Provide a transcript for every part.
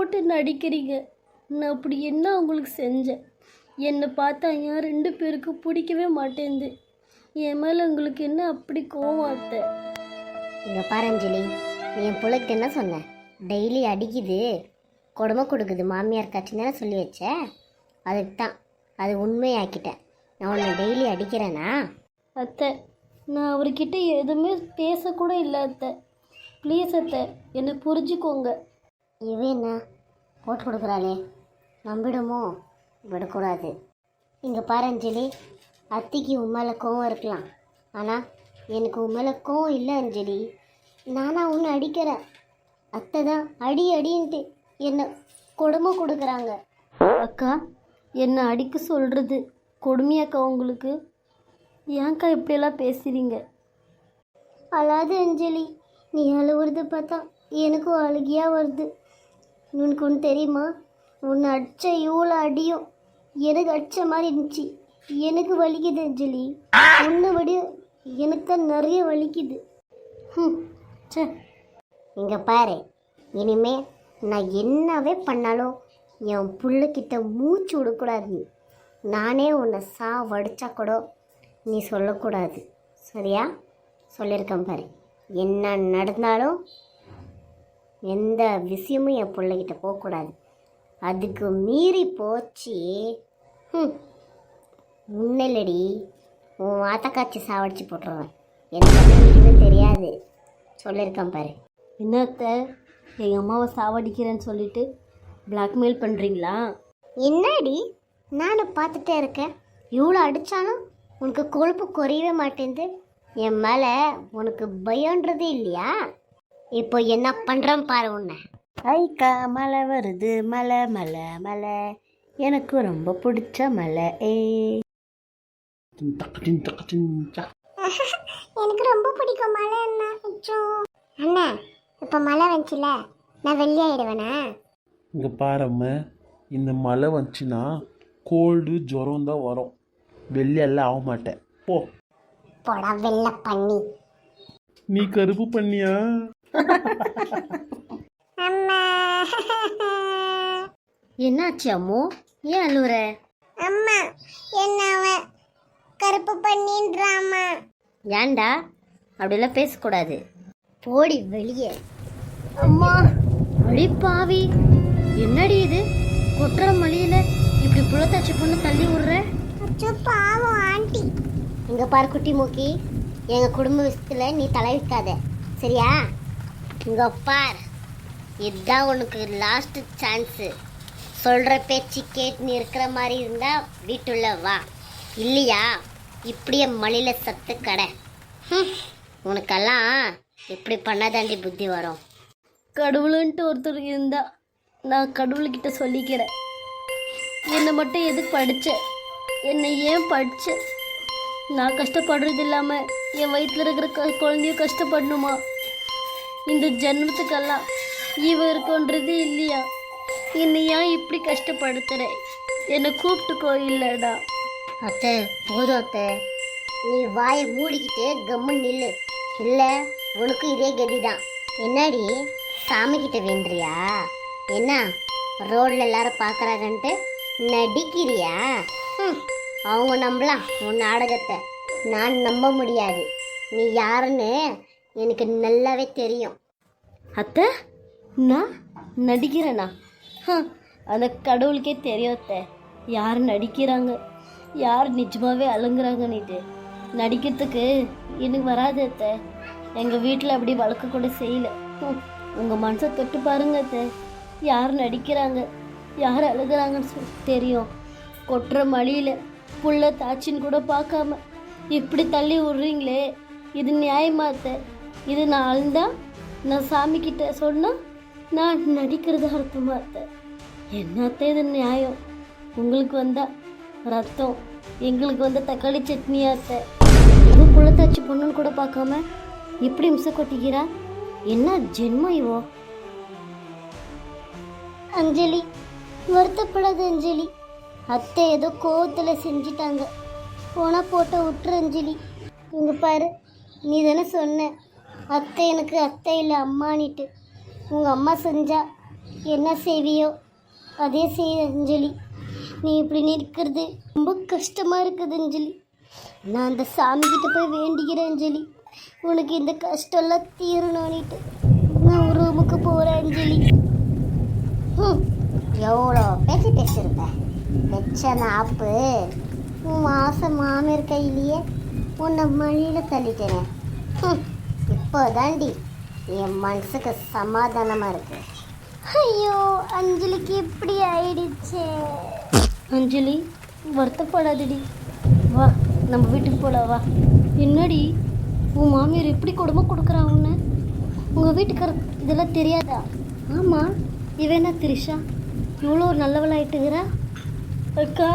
போட்டு நடிக்கிறீங்க. நான் அப்படி என்ன உங்களுக்கு செஞ்சேன்? என்னை பார்த்தா ஏன் 2 பேருக்கு பிடிக்கவே மாட்டேங்குது. என் மேலே உங்களுக்கு என்ன அப்படி கோவம் அத்தை? இங்கே பாரஞ்சலி, நீ என் பிள்ளைக்கு என்ன சொன்ன? டெய்லி அடிக்குது, கொடுமை கொடுக்குது மாமியார் காட்சி தானே சொல்லி வச்ச. அதுக்கு தான் அது உண்மையாக்கிட்டேன். நான் உன்னை டெய்லி அடிக்கிறேனா? அத்தை, நான் அவர்கிட்ட எதுவுமே பேசக்கூட இல்லை அத்தை. ப்ளீஸ் அத்தை, என்னை புரிஞ்சுக்கோங்க. இவன் என்ன போட்டு கொடுக்குறாளே, நம்பிடுமோ? விடக்கூடாது. இங்கே பாரஞ்சலி, அத்திக்கு உண்மையில கோவம் இருக்கலாம், ஆனால் எனக்கு உண்மையில கோவம் இல்லை அஞ்சலி. நானா உன்னை அடிக்கிறேன், அத்தை தான் அடி அடின்ட்டு என்னை கொடுமை கொடுக்குறாங்க. அக்கா, என்னை அடிக்க சொல்கிறது கொடுமையாக்கா உங்களுக்கு? ஏன்க்கா இப்படியெல்லாம் பேசுகிறீங்க? அழாது அஞ்சலி, நீ அழுவுறது பார்த்தா எனக்கும் அழுகியாக வருது. உனக்கு ஒன்று தெரியுமா? உன்னை அடித்த இவ்வளோ அடியும் எனக்கு அடித்த மாதிரி இருந்துச்சு. எனக்கு வலிக்குது அஞ்சலி, உன்னை விட எனக்கு தான் நிறைய வலிக்குது. சே, இங்கே பாரு, இனிமே நான் என்னவே பண்ணாலும் என் புள்ளைக்கிட்ட மூச்சு விடக்கூடாது. நானே உன்னை வடிச்சா கூட நீ சொல்லக்கூடாது, சரியா? சொல்லியிருக்கேன் பாரு. என்ன நடந்தாலும் எந்த விஷயமும் என் பிள்ளைகிட்ட போகக்கூடாது. அதுக்கு மீறி போச்சு முன்னலடி உன் ஆத்தக்காய்ச்சி சாவடிச்சு போட்டுருவேன். எனக்கு தெரியாது, சொல்லியிருக்கேன் பாரு. என்னத்த, எங்கள் அம்மாவை சாவடிக்கிறேன்னு சொல்லிட்டு பிளாக்மெயில் பண்ணுறீங்களா? என்னடி நானும் பார்த்துட்டே இருக்கேன், இவ்வளோ அடித்தாலும் உனக்கு கொழுப்பு குறையவே மாட்டேங்குது. என் மேலே உனக்கு பயன்றதே இல்லையா? இப்போ என்ன பண்ணுறேன் பாரு உன்னை. ஐக்கா, மழை வருது, மழை மழை மழை, எனக்கு ரொம்ப பிடிச்ச மழை. எனக்கு ரொம்ப பிடிக்கும் மழை. என்ன அண்ணா, இப்போ மழை வந்துச்சுல, நான் வெள்ளையாயிடுவேனா? இங்கே பாரும்மா, இந்த மழை வந்துச்சுன்னா கோல்டு ஜுரம் தான் வரும், வெள்ளையெல்லாம் ஆக மாட்டேன். போ போடா வெள்ளை பண்ணி. நீ கருப்பு பண்ணியா? அம்மா என்னாச்சு அம்மோ, ஏன் அழுவுற? அம்மா, என்ன அவன் கருப்பு பண்ணின்றாமா? ஏன்டா அப்படியெல்லாம் பேசக்கூடாது, போடி வெளியே. அம்மா அடி பாவி, என்னடி இது? கொட்டுற மளியில இப்படி புள்ளத்தாச்சி பொண்ணு தள்ளி விடுற? அச்சோ பாவம் ஆண்டி. இங்கே பாரு குட்டி மூக்கி, எங்கள் குடும்ப விஷயத்தில் நீ தலைவிக்காத, சரியா? இங்கே பார், இதுதான் உனக்கு லாஸ்ட் சான்ஸு. சொல்கிற பேச்சு கேட்டு நீ இருக்கிற மாதிரி இருந்தால் வீட்டுள்ள வா, இல்லையா இப்படியே மளியில் சத்து கடை. உனக்கெல்லாம் இப்படி பண்ணாதாண்டி புத்தி வரும். கடவுளுன்ட்டு ஒருத்தர் இருந்தா நான் கடவுள்கிட்ட சொல்லிக்கிறேன். என்னை மட்டும் எதுக்கு படித்த? என்னை ஏன் படித்த? நான் கஷ்டப்படுறது இல்லாமல் என் வயிற்றில் இருக்கிற குழந்தையும் கஷ்டப்படணுமா? இந்த ஜென்மத்துக்கெல்லாம் இவ இருக்கோன்றது இல்லையா? என்னை ஏன் இப்படி கஷ்டப்படுத்துகிற? என்னை கூப்பிட்டுக்கோ இல்லைடா. அத்தை போதும் அத்தை, நீ வாயை மூடிக்கிட்டு கம்முன்னு நில்லு, இல்லை உனக்கு இதே கதி தான். என்னடி சாமிக்கிட்ட வேண்டுறியா? என்ன ரோடில் எல்லாரும் பார்க்குறாங்கன்ட்டு நடிக்கிறியா? அவங்க நம்பலாம் உன் நாடகத்தை, நான் நம்ப முடியாது. நீ யாருன்னு எனக்கு நல்லாவே தெரியும். அத்தை, நான் நடிக்கிறேனா? அந்த கடவுளுக்கே தெரியும் அத்தை, யார் நடிக்கிறாங்க, யார் நிஜமாகவே அழுங்குறாங்கன்னுட்டு. நடிக்கிறதுக்கு எனக்கு வராது அத்தை. எங்கள் வீட்டில் அப்படி வளர்க்க கூட செய்யலை. உங்கள் மனசை தொட்டு பாருங்க அத்தை, யார் நடிக்கிறாங்க, யார் அழுகிறாங்கன்னு தெரியும். கொட்டுற மளியில் புள்ள தாச்சின்னு கூட பார்க்காம இப்படி தள்ளி விட்றீங்களே, இது நியாயமா அத்தை? இது நான் அழுந்தா நான் சாமிக்கிட்ட சொன்னால் நான் நடிக்கிறது அர்த்தமா அத்தை? என்னத்த இது நியாயம்? உங்களுக்கு வந்தால் ரத்தம், எங்களுக்கு வந்த தக்காளி சட்னியா அத்தை? எதுவும் புள்ளத்தாச்சி பொண்ணுன்னு கூட பார்க்காம இப்படி மிச கொட்டிக்கிறா? என்ன ஜென்மம் இவோ? அஞ்சலி, வருத்தப்படாத அஞ்சலி, அத்தை ஏதோ கோவத்தில் செஞ்சிட்டாங்க, போனால் போட்ட விட்டுரு அஞ்சலி. இங்கே பாரு, நீ தானே சொன்ன அத்தை எனக்கு அத்தை இல்லை அம்மானிட்டு. உங்கள் அம்மா செஞ்சா என்ன செய்வியோ அதே செய் அஞ்சலி. நீ இப்படி நிற்கிறது ரொம்ப கஷ்டமாக இருக்குது அஞ்சலி. நான் அந்த சாமிக்கிட்ட போய் வேண்டிக்கிறேன் அஞ்சலி, உனக்கு இந்த கஷ்டம்லாம் தீரணும்னுட்டு. நான் ஒரு ரூமுக்கு போகிறேன் அஞ்சலி. எவ்வளோ பேச்சு பேசியிருப்பேன். வச்ச நாப்பு உன் மாதம் மாமியார் கையிலேயே உன்னை மழியில் தள்ளிட்டேனே. இப்போ தாண்டி என் மனசுக்கு சமாதானமாக இருக்கு. ஐயோ அஞ்சலிக்கு இப்படி ஆயிடுச்சே. அஞ்சலி வருத்தப்படாதடி, வா நம்ம வீட்டுக்கு போலாம் வா. என்னடி உன் மாமியார் எப்படி கொடுமை கொடுக்குறா உன்னை? உங்கள் வீட்டுக்கார இதெல்லாம் தெரியாதா? ஆமாம், இவனா திரிஷா இவ்வளோ நல்லவளாயிட்டுங்கிறா. அக்கா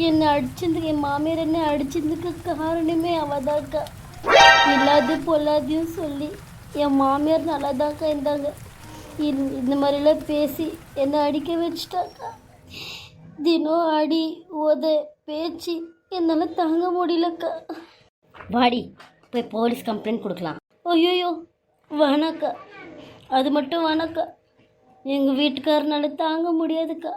என்னை அடிச்சதுக்கு, என் மாமியார் என்னை அடிச்சதுக்கு காரணமே அவதாக்கா. இல்லாது பொல்லாதையும் சொல்லி என் மாமியார் நல்லாதாக்கா இருந்தாங்க. இந்த மாதிரிலாம் பேசி என்னை அடிக்க வச்சுட்டாக்கா. தினம் அடி உத பேச்சு என்னால் தாங்க முடியலக்கா. வாடி போய் போலீஸ் கம்ப்ளைண்ட் கொடுக்கலாம். ஐயோயோ வேணாக்கா, அது மட்டும் வேணாக்கா. எங்கள் வீட்டுக்காரனால தாங்க முடியாதுக்கா.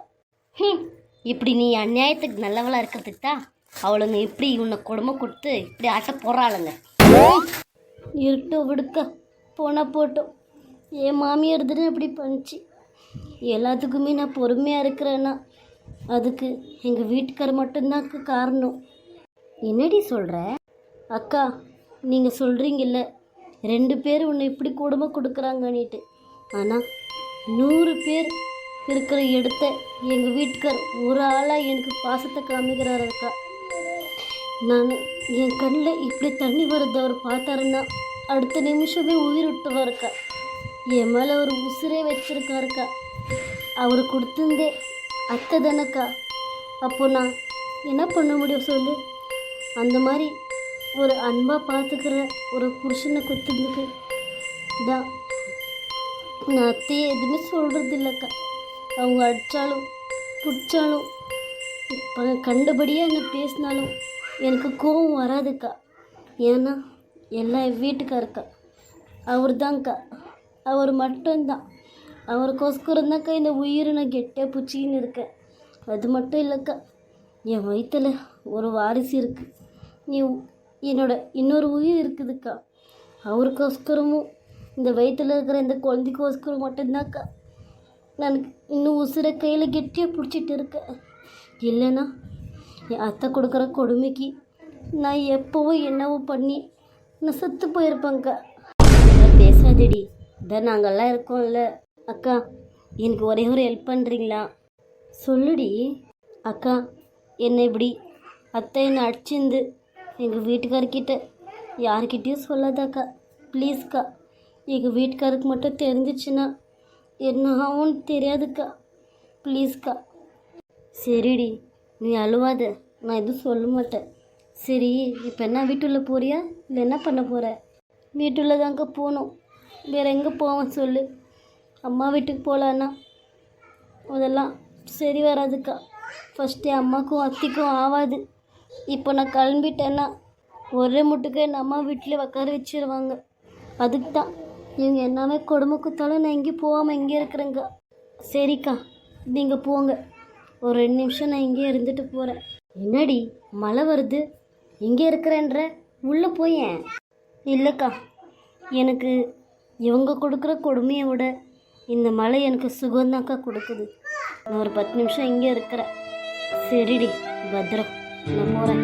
இப்படி நீ அநியாயத்துக்கு நல்லவளாக இருக்கிறதுக்கு தான் அவளுங்க இப்படி உன்னை கொடுமை கொடுத்து இப்படி ஆட்ட போடுறாளுங்க. இருக்கட்டும் விடுக்கா, போனால் போட்டோம். என் மாமியார் தானே இப்படி பண்ணிச்சு. எல்லாத்துக்குமே நான் பொறுமையாக இருக்கிறேன்னா அதுக்கு எங்கள் வீட்டுக்கார மட்டும்தான் காரணம். என்னடி சொல்கிற அக்கா? நீங்கள் சொல்கிறீங்கல்ல 2 பேர் உன்னை இப்படி கொடுமை கொடுக்குறாங்கன்னுட்டு, ஆனால் 100 பேர் இருக்கிற இடத்த எங்கள் வீட்டுக்கார் ஒரு ஆளாக எனக்கு பாசத்தை காமிக்கிறார் அக்கா. நான் என் கண்ணில் இப்படி தண்ணி வர்றது அவர் பார்த்தாருன்னா அடுத்த நிமிஷமே உயிர் விட்டுவாருக்கா. என் மேலே ஒரு உசுரே வச்சுருக்காருக்கா. அவர் கொடுத்துருந்தே அத்தை தானக்கா. அப்போ நான் என்ன பண்ண முடியும் சொல்லு? அந்த மாதிரி ஒரு அன்பாக பார்த்துக்கிற ஒரு புருஷனை கொடுத்துருக்கு தான் நான் அத்தையை எதுவுமே சொல்கிறது இல்லைக்கா. அவங்க அடித்தாலும் பிடிச்சாலும் இப்போ கண்டபடியாக என்ன பேசினாலும் எனக்கு கோபம் வராதுக்கா. ஏன்னா எல்லாம் என் வீட்டுக்காருக்கா. அவர் தான்க்கா, அவர் மட்டும்தான். அவருக்கோஸ்கரம் தான்க்கா இந்த உயிரை நான் கெட்டியாக பிடிச்சின்னு இருக்கேன். அது மட்டும் இல்லைக்கா, என் வயிற்றில் ஒரு வாரிசு இருக்குது. என்னோட இன்னொரு உயிர் இருக்குதுக்கா. அவருக்கோஸ்கரமும் இந்த வயிற்றில் இருக்கிற இந்த குழந்தைக்கோஸ்கரம் மட்டும்தான்க்கா நான் இன்னும் உசுரை கையில் கெட்டியாக பிடிச்சிட்டு இருக்கேன். இல்லைன்னா என் அத்தை கொடுக்குற கொடுமைக்கு நான் எப்போவும் என்னவோ பண்ணி நான் செத்து போயிருப்பேங்க்கா. பேசாதடி, இதான் நாங்கள்லாம் இருக்கோம்ல. அக்கா எனக்கு ஒரே ஒரு ஹெல்ப் பண்ணுறீங்களா? சொல்லுடி அக்கா. என்னை இப்படி அத்தை என்னை அடிச்சிருந்து எங்கள் வீட்டுக்காரர்கிட்ட யார்கிட்டையும் சொல்லாதாக்கா, ப்ளீஸ்க்கா. எங்கள் வீட்டுக்காருக்கு மட்டும் தெரிஞ்சிச்சுன்னா என்ன ஆகும்னு தெரியாதுக்கா, ப்ளீஸ்க்கா. சரிடி நீ அழுவாத, நான் எதுவும் சொல்ல மாட்டேன். சரி இப்போ என்ன வீட்டுள்ள போறியா இல்லை என்ன பண்ண போகிற? வீட்டுள்ள தாங்க போகணும், வேறு எங்கே போவேன் சொல்லு? அம்மா வீட்டுக்கு போகலான்னா அதெல்லாம் சரி வராதுக்கா. ஃபஸ்ட்டு அம்மாக்கும் அத்திக்கும் ஆகாது. இப்போ நான் கிளம்பிட்டேன்னா ஒரே முட்டுக்கு என் அம்மா வீட்டில் உட்கார வச்சிருவாங்க. அதுக்கு தான் இவங்க எல்லாமே கொடுமை குத்தாலும் நான் எங்கேயும் போகாமல் இங்கே இருக்கிறேங்க. சரிக்கா நீங்கள் போங்க, ஒரு 2 நிமிஷம் நான் இங்கே இருந்துட்டு போகிறேன். என்னடி மழை வருது, இங்கே இருக்கிறேன்ற, உள்ளே போயேன். இல்லைக்கா, எனக்கு இவங்க கொடுக்குற கொடுமையை விட இந்த மழை எனக்கு சுகந்தாக்கா கொடுக்குது. நான் ஒரு 10 நிமிஷம் இங்கே இருக்கிறேன். சரிடி பத்திரம், நான் போகிறேன்.